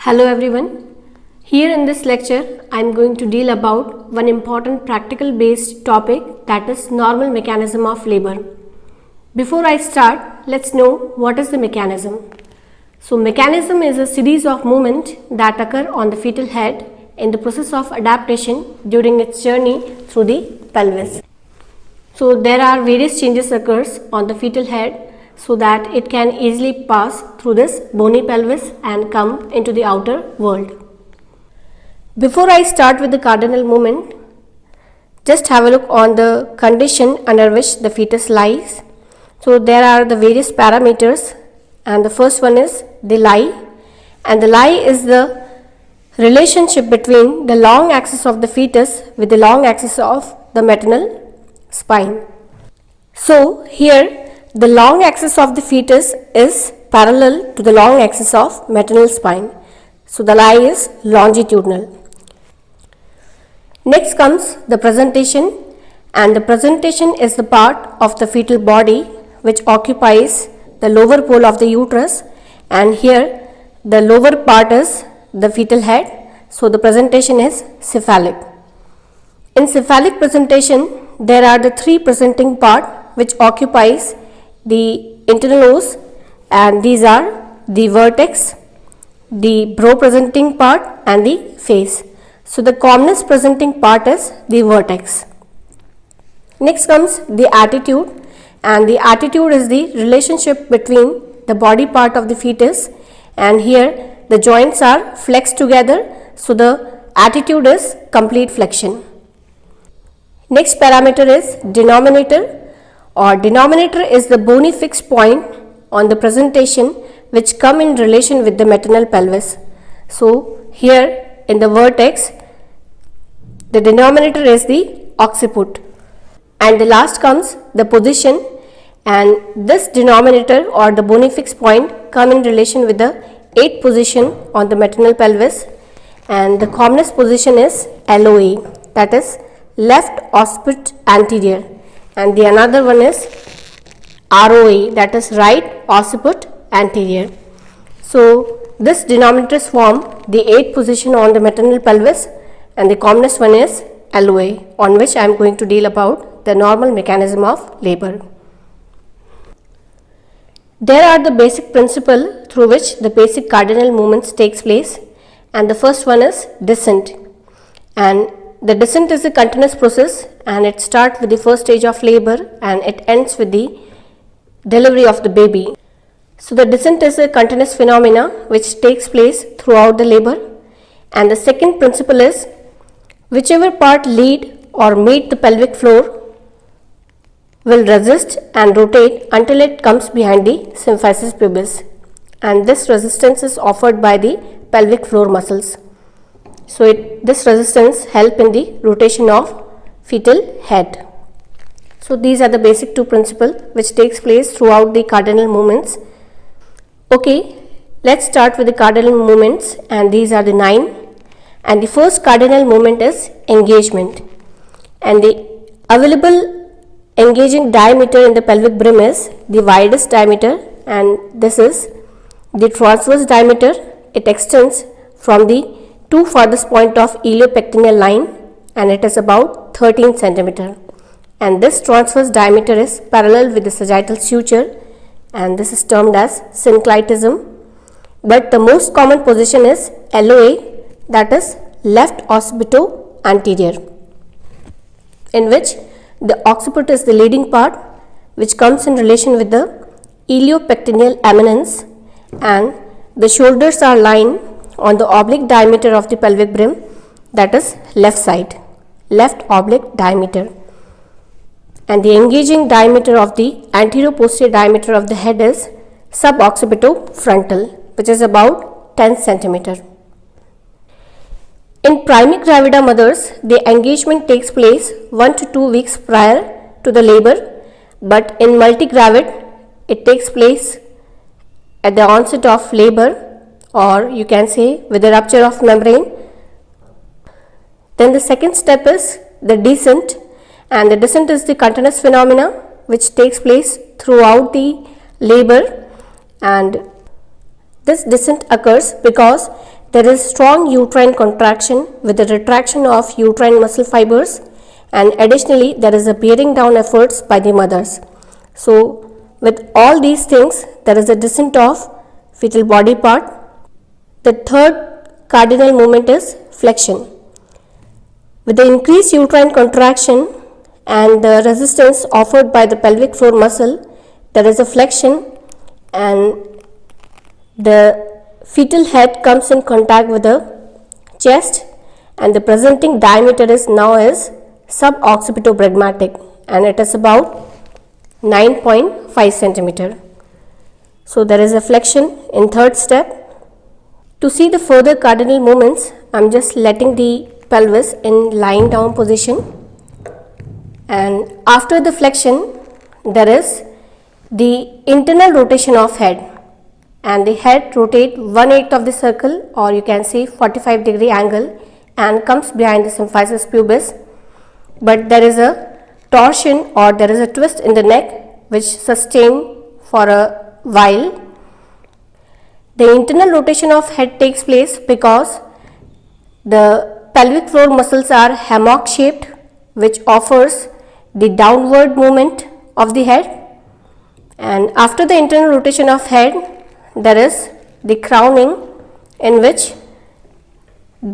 Hello everyone. Here in this lecture, I am going to deal about one important practical based topic, that is normal mechanism of labor. Before I start, let's know what is the mechanism. So mechanism is a series of movements that occur on the fetal head in the process of adaptation during its journey through the pelvis. So there are various changes occurs on the fetal head so that it can easily pass through this bony pelvis and come into the outer world. Before I start with the cardinal movement, just have a look on the condition under which the fetus lies. So there are the various parameters, and the first one is the lie, and the lie is the relationship between the long axis of the fetus with the long axis of the maternal spine. So here the long axis of the fetus is parallel to the long axis of maternal spine. So the lie is longitudinal. Next comes the presentation, and the presentation is the part of the fetal body which occupies the lower pole of the uterus, and here the lower part is the fetal head. So the presentation is cephalic. In cephalic presentation, there are the three presenting part which occupies the internal os, and these are the vertex, the brow presenting part and the face. So the commonest presenting part is the vertex. Next comes the attitude, and the attitude is the relationship between the body part of the fetus, and here the joints are flexed together, so the attitude is complete flexion. Next parameter is denominator, or denominator is the bony fixed point on the presentation which come in relation with the maternal pelvis. So here in the vertex, the denominator is the occiput, and the last comes the position, and this denominator or the bony fixed point come in relation with the 8th position on the maternal pelvis, and the commonest position is LOA, that is left occiput anterior, and the another one is ROA, that is right occiput anterior. So this denominators form the 8th position on the maternal pelvis, and the commonest one is LOA, on which I am going to deal about the normal mechanism of labor. There are the basic principle through which the basic cardinal movements takes place, and the first one is descent, and the descent is a continuous process, and it starts with the first stage of labor and it ends with the delivery of the baby. So the descent is a continuous phenomena which takes place throughout the labor, and the second principle is whichever part lead or meet the pelvic floor will resist and rotate until it comes behind the symphysis pubis, and this resistance is offered by the pelvic floor muscles. So this resistance help in the rotation of fetal head. So these are the basic two principles which takes place throughout the cardinal movements. Okay, let's start with the cardinal movements, and these are the 9. And the first cardinal movement is engagement, and the available engaging diameter in the pelvic brim is the widest diameter, and this is the transverse diameter. It extends from the two farthest point of iliopectineal line, and it is about 13 cm, and this transverse diameter is parallel with the sagittal suture, and this is termed as synclitism. But the most common position is LOA, that is left occipito anterior, in which the occiput is the leading part which comes in relation with the iliopectineal eminence, and the shoulders are lying on the oblique diameter of the pelvic brim, that is left side, left oblique diameter, and the engaging diameter of the anterior-posterior diameter of the head is suboccipito-frontal, which is about 10 cm. In primigravida mothers, the engagement takes place 1 to 2 weeks prior to the labor, but in multigravid, it takes place at the onset of labor, or you can say with the rupture of membrane. Then the second step is the descent, and the descent is the continuous phenomena which takes place throughout the labor, and this descent occurs because there is strong uterine contraction with the retraction of uterine muscle fibers, and additionally there is a bearing down efforts by the mothers. So with all these things, there is a descent of fetal body part. The third cardinal movement is flexion. With the increased uterine contraction and the resistance offered by the pelvic floor muscle, there is a flexion and the fetal head comes in contact with the chest, and the presenting diameter is now as suboccipitobregmatic, and it is about 9.5 centimeter. So there is a flexion in third step. To see the further cardinal movements, I am just letting the pelvis in lying down position, and after the flexion there is the internal rotation of head, and the head rotate 1/8 of the circle, or you can say 45-degree angle, and comes behind the symphysis pubis, but there is a torsion or there is a twist in the neck which sustain for a while. The internal rotation of head takes place because the pelvic floor muscles are hammock shaped, which offers the downward movement of the head, and after the internal rotation of head there is the crowning, in which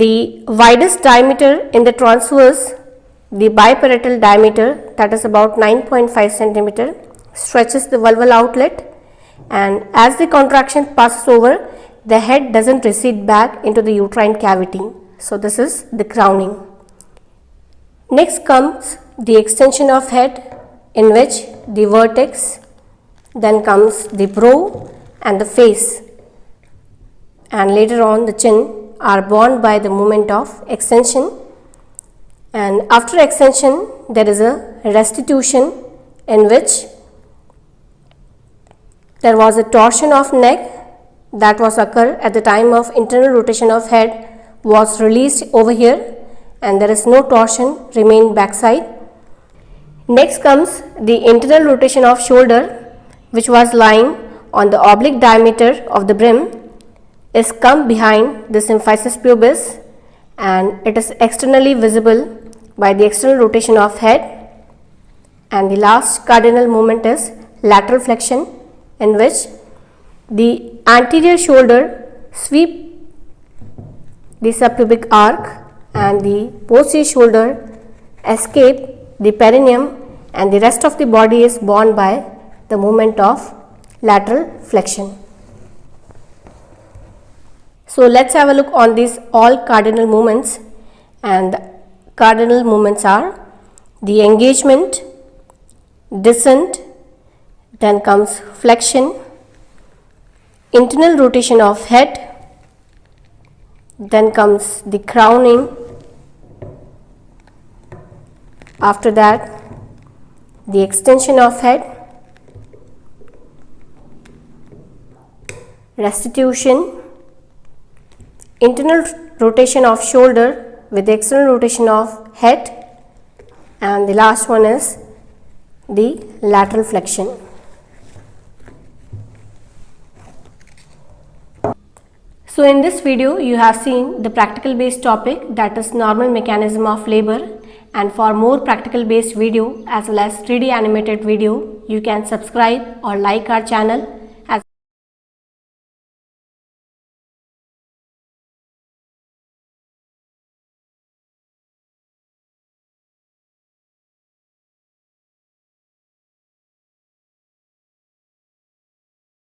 the widest diameter in the transverse, the biparietal diameter, that is about 9.5 centimeter, stretches the vulval outlet, and as the contraction passes over, the head doesn't recede back into the uterine cavity. So this is the crowning. Next comes the extension of head, in which the vertex, then comes the brow and the face, and later on the chin are borne by the movement of extension, and after extension there is a restitution, in which there was a torsion of neck that was occur at the time of internal rotation of head was released over here, and there is no torsion remain backside. Next comes the internal rotation of shoulder, which was lying on the oblique diameter of the brim, is come behind the symphysis pubis, and it is externally visible by the external rotation of head. And the last cardinal movement is lateral flexion, in which the anterior shoulder sweep the subpubic arc and the posterior shoulder escape the perineum, and the rest of the body is borne by the movement of lateral flexion. So let's have a look on these all cardinal movements, and the cardinal movements are the engagement, descent, then comes flexion, internal rotation of head, then comes the crowning, after that the extension of head, restitution, internal rotation of shoulder with the external rotation of head, and the last one is the lateral flexion. So in this video you have seen the practical based topic, that is normal mechanism of labor, and for more practical based video as well as 3D animated video, you can subscribe or like our channel.